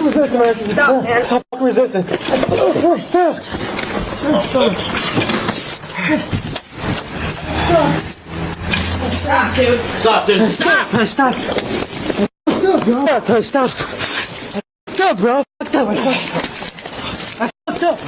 resisting, man. Stop, man. Stop resisting. Stop. Stop, dude. Stop, dude. Stop. Stop. Stop, bro. Stop. Stop, bro. Stop.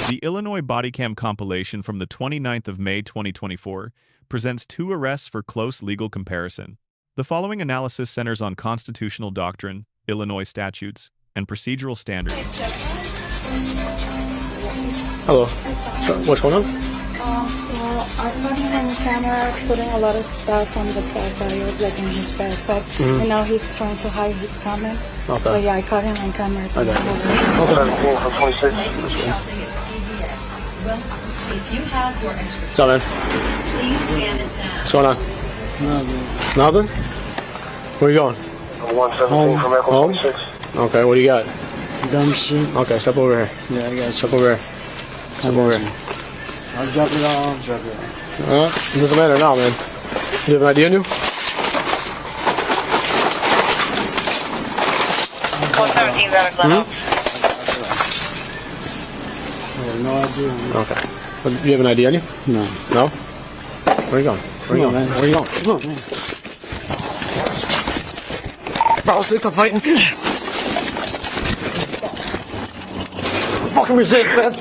The Illinois Bodycam compilation from the 29th of May 2024 presents 2 arrests for close legal comparison. The following analysis centers on constitutional doctrine, Illinois statutes, and procedural standards. Hello. What's going on? So I caught him on camera putting a lot of stuff on the bed that he was like in his backpack, and now he's trying to hide his comment. Okay. So yeah, I caught him on camera. So Okay. If you have your extra, What's up, man? please stand it down. What's going on? Nothing. Where you going? 117 from Echo Home? 26. Okay, what do you got? Dumb shit. Okay, step over here. Yeah, I got Step over here. Step over here. I'll drop it off, drop it off. It doesn't matter now, man. You have an ID on you? 117 Red Glen. I have no idea. Okay. Do you have an ID on you? No. No? Where are you going? Where are you Come on, going? man. Where are you going? Come on, man. Bro, sticks are fighting. Fucking resist, man.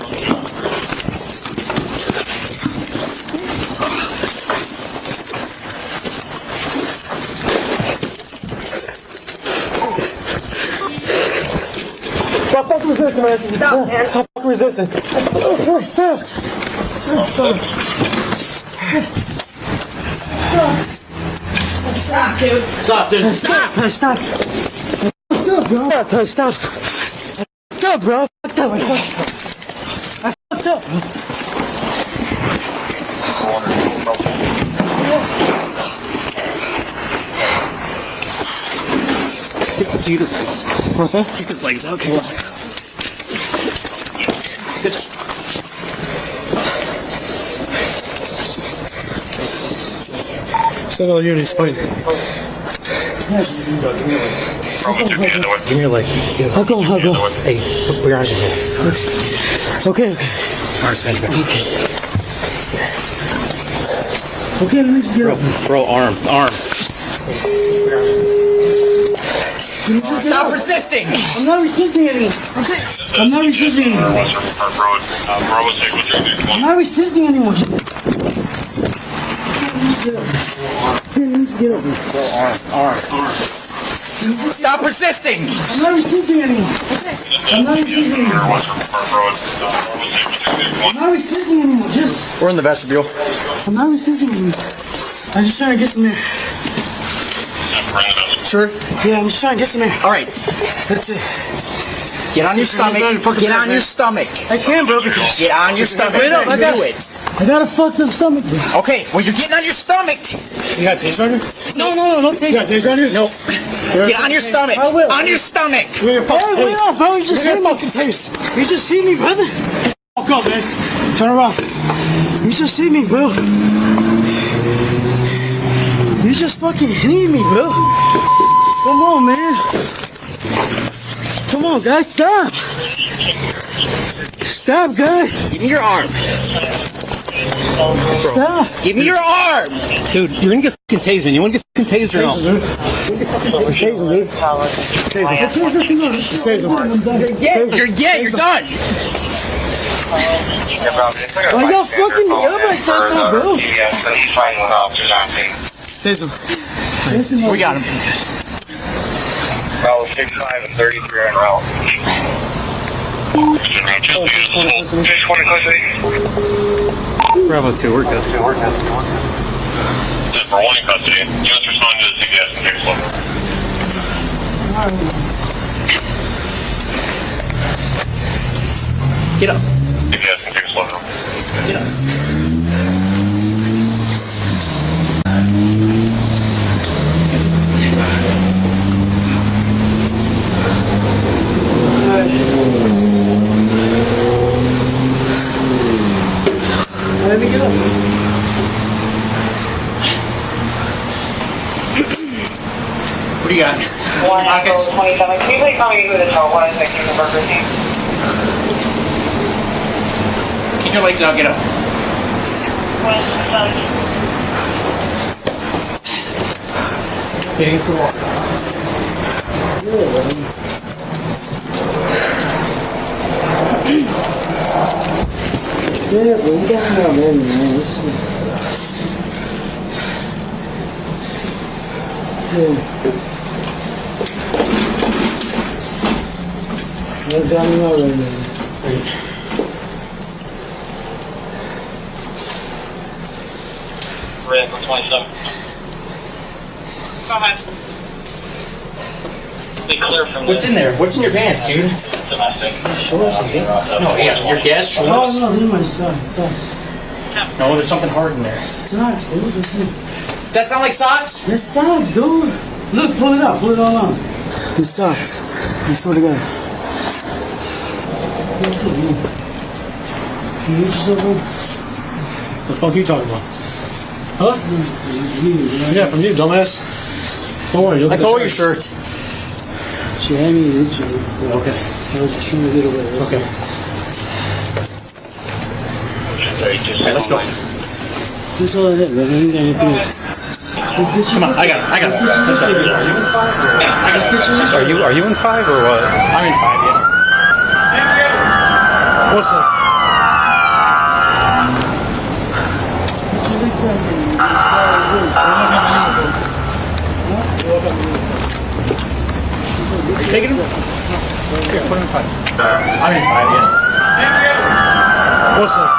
Stop fucking resisting, man. Stop, man. Stop fucking resisting. Stop. Stop, dude. Stop, dude. Stop. Stop. Stop, bro. Stop. Stop, bro. Stop. Kick his legs. What's that? Kick his legs out. Kick his legs. Good job. Still no unity fighting. Give me your leg. I'll go. Hey, put your eyes in here. Okay. Arms head back. Okay, let me just get up. Bro, arm. Stop resisting. I'm not resisting anymore. Okay. I'm not resisting anymore. I'm not resisting anymore. Get up. Bro, arm. Stop resisting. I'm not resisting anymore. I'm not resisting anymore. I'm not resisting anymore. Just. We're in the vestibule. I'm not resisting anymore. I'm just trying to get some air. Sure. Yeah, I'm just trying to get some air. All right, That's it. get on your stomach. Get on your stomach. I can't, bro, because Get on your stomach. Wait up, I got Do it. it. I got a fucked up stomach, bro. Okay, well you're getting on your stomach. You got a taste on you? No, don't taste. You got a taser on you? No. Get on your stomach. I will. On your stomach. Hey, wait up, bro. You just see me. You just see me, brother. Fuck up, man. Turn around. You just see me, bro. You just fucking need me, bro. Come on, man. Come on, guys. Stop. Stop, guys. Give me your arm. Stop. Give me your arm. Dude, you're gonna get fucking tased, man. You wanna get fucking tased or no? You're done. Why y'all fucking me up like that, though, bro? He's fighting with officers on tape. Taser. We got him. Bravo 65 and 33 are en route. Just one in custody. Bravo 2, we're good. For one in custody, just respond to the CPS and take slow. Get up. CPS and take slow. Get up. Let me get up. What do you got? 127. Can you please tell me who the total was that came to Burger King? Keep your legs out, get up. Getting some water. Yeah, bring down now, man. Yeah. Down now, man. Red for 27. Go ahead. Be clear from What's in there? What's in your pants, dude? domestic. Shorts again? No, yeah, your gas shorts. Oh, no, they're my socks. No, there's something hard in there. Socks, dude. Does that sound like socks? That's socks, dude. Look, pull it out. Pull it all out. It's socks. I swear to God. That's it, man. Can you reach yourself up? The fuck you talking about? Huh? Yeah, from you, dumbass. Don't worry, you'll Let get go the of your shirt. She had me in it. Okay. I was just trying to get away. Okay. Alright, let's go. That's all I had, man. I didn't get anything else. Come on, I got it. Let's go. Yeah, Just get your Are you in 5 or what? I'm in 5, yeah. What's that? Are you taking him? Here, put him in 5. I'm in 5, yeah. What's that?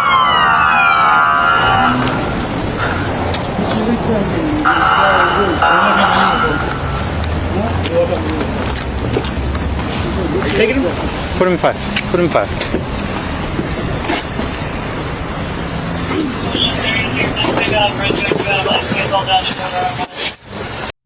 Are you taking him? Put him in 5. Put him in 5.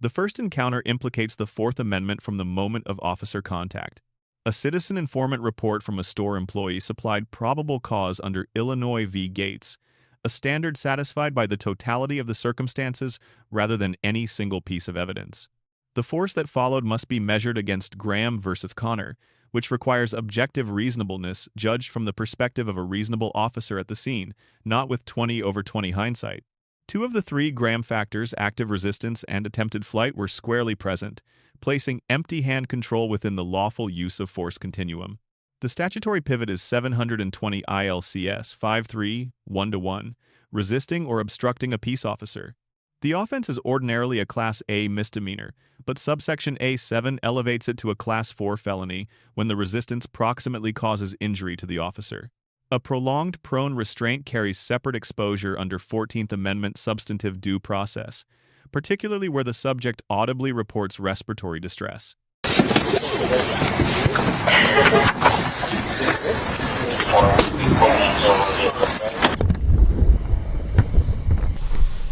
The first encounter implicates the Fourth Amendment from the moment of officer contact. A citizen informant report from a store employee supplied probable cause under Illinois v. Gates, a standard satisfied by the totality of the circumstances rather than any single piece of evidence. The force that followed must be measured against Graham versus Connor, which requires objective reasonableness judged from the perspective of a reasonable officer at the scene, not with 20/20 hindsight. 2 of the 3 Graham factors, active resistance and attempted flight, were squarely present, placing empty hand control within the lawful use of force continuum. The statutory pivot is 720 ILCS 531-1, resisting or obstructing a peace officer. The offense is ordinarily a Class A misdemeanor, but subsection A7 elevates it to a Class 4 felony when the resistance proximately causes injury to the officer. A prolonged prone restraint carries separate exposure under 14th Amendment substantive due process, particularly where the subject audibly reports respiratory distress.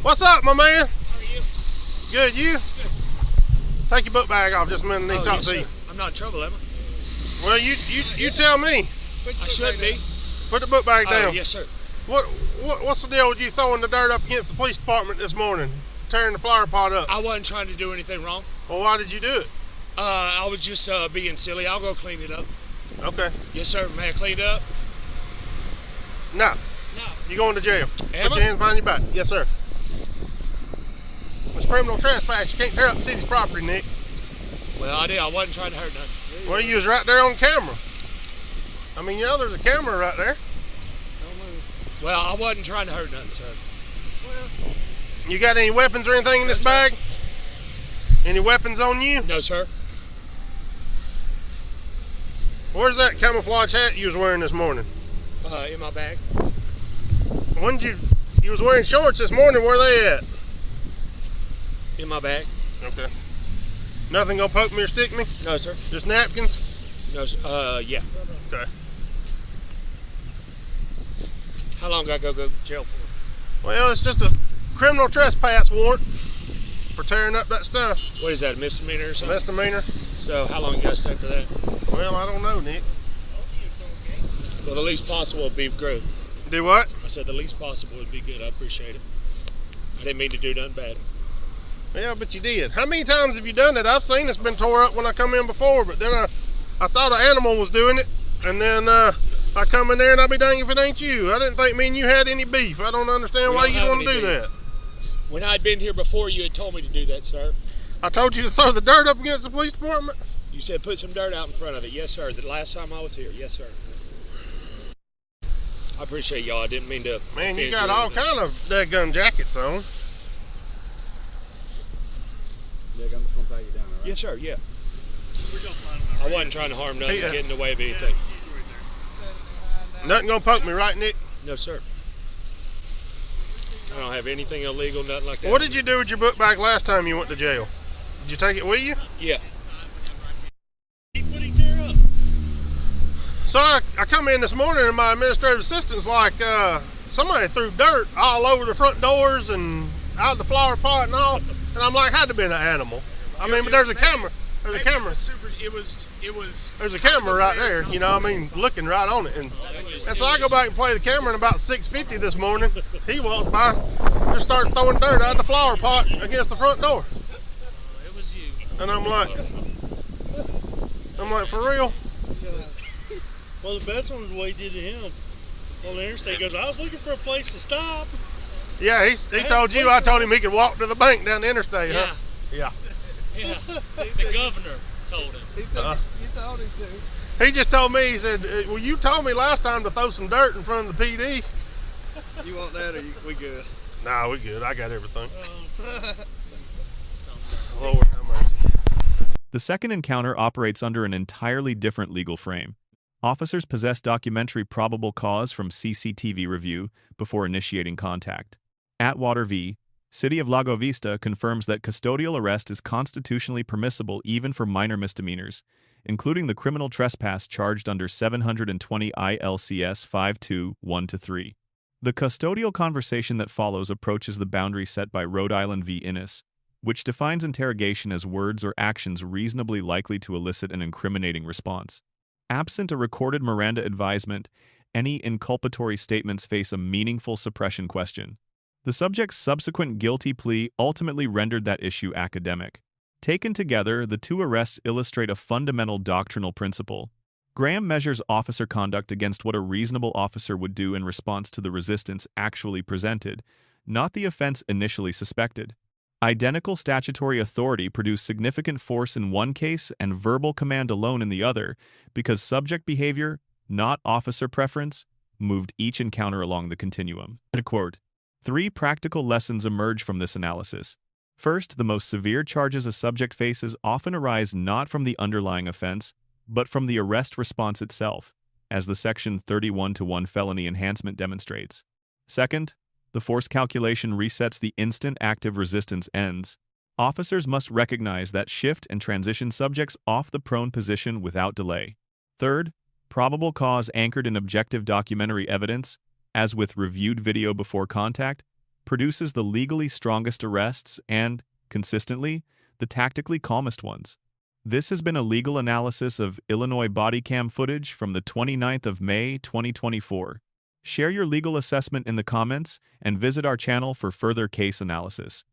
What's up, my man? How are you? Good, you? Good. Take your book bag off just a minute. I need to talk to you. I'm not in trouble, am I? Well, you tell me. I should be. Put the book bag down. Yes, sir. What's the deal with you throwing the dirt up against the police department this morning, tearing the flower pot up? I wasn't trying to do anything wrong. Well, why did you do it? I was just being silly. I'll go clean it up. Okay. Yes, sir. May I clean it up? No. No. You're going to jail. Am Put I? your hands behind your back. Yes, sir. It's criminal trespass. You can't tear up the city's property, Nick. Well, I did. I wasn't trying to hurt nothing. Well, you was right there on camera. I mean, you know, there's a camera right there. Well, I wasn't trying to hurt nothing, sir. Well, you got any weapons or anything in this bag? Any weapons on you? No, sir. Where's that camouflage hat you was wearing this morning? In my bag. When did you was wearing shorts this morning? Where they at? In my bag. Okay. Nothing gonna poke me or stick me? No, sir. Just napkins? No, sir. Yeah. Okay. How long I go to jail for? Well, it's just a criminal trespass warrant for tearing up that stuff. What is that, a misdemeanor or something? Misdemeanor. So how long you got to stay for that? Well, I don't know, Nick. Well, the least possible would be good. Do what? I said the least possible would be good. I appreciate it. I didn't mean to do nothing bad. Yeah, but you did. How many times have you done it? I've seen it's been tore up when I come in before, but then I thought an animal was doing it, and then I come in there and I'll be dang if it ain't you. I didn't think me and you had any beef. I don't understand why you'd want to do that. When I'd been here before, you had told me to do that, sir. I told you to throw the dirt up against the police department? You said put some dirt out in front of it. Yes, sir. The last time I was here. Yes, sir. I appreciate y'all. I didn't mean to. Man, you got all kind of gun jackets on. Yes, sir. Yeah. I wasn't trying to harm nothing, get in the way of anything. Nothing gonna poke me, right, Nick? No, sir. I don't have anything illegal, nothing like that. What did you do with your book bag last time you went to jail? Did you take it with you? Yeah. So I come in this morning and my administrative assistant's like, somebody threw dirt all over the front doors and out of the flower pot and all. And I'm like, had to be an animal. I mean, but there's a camera. There's a camera. There's a camera right there, you know, I mean, looking right on it. And so I go back and play the camera, and about 6:50 this morning, he walks by, just starts throwing dirt out of the flower pot against the front door. It was you. And I'm like, for real? Well, the best one was what he did to him on the interstate. He goes, I was looking for a place to stop. Yeah, he told you. I told him he could walk to the bank down the interstate, huh? Yeah. Yeah. The governor told him. He said you told him to. He just told me, he said, well, you told me last time to throw some dirt in front of the PD. You want that or we good? Nah, we good. I got everything. Lord have mercy. The second encounter operates under an entirely different legal frame. Officers possess documentary probable cause from CCTV review before initiating contact. Atwater v. City of Lago Vista confirms that custodial arrest is constitutionally permissible even for minor misdemeanors, including the criminal trespass charged under 720 ILCS 521-3. The custodial conversation that follows approaches the boundary set by Rhode Island v. Innis, which defines interrogation as words or actions reasonably likely to elicit an incriminating response. Absent a recorded Miranda advisement, any inculpatory statements face a meaningful suppression question. The subject's subsequent guilty plea ultimately rendered that issue academic. Taken together, the two arrests illustrate a fundamental doctrinal principle. Graham measures officer conduct against what a reasonable officer would do in response to the resistance actually presented, not the offense initially suspected. Identical statutory authority produced significant force in one case and verbal command alone in the other, because subject behavior, not officer preference, moved each encounter along the continuum. Quote, 3 practical lessons emerge from this analysis. First, the most severe charges a subject faces often arise not from the underlying offense, but from the arrest response itself, as the Section 31-1 felony enhancement demonstrates. Second, the force calculation resets the instant active resistance ends. Officers must recognize that shift and transition subjects off the prone position without delay. Third, probable cause anchored in objective documentary evidence, as with reviewed video before contact, produces the legally strongest arrests and, consistently, the tactically calmest ones. This has been a legal analysis of Illinois Bodycam footage from the 29th of May, 2024. Share your legal assessment in the comments and visit our channel for further case analysis.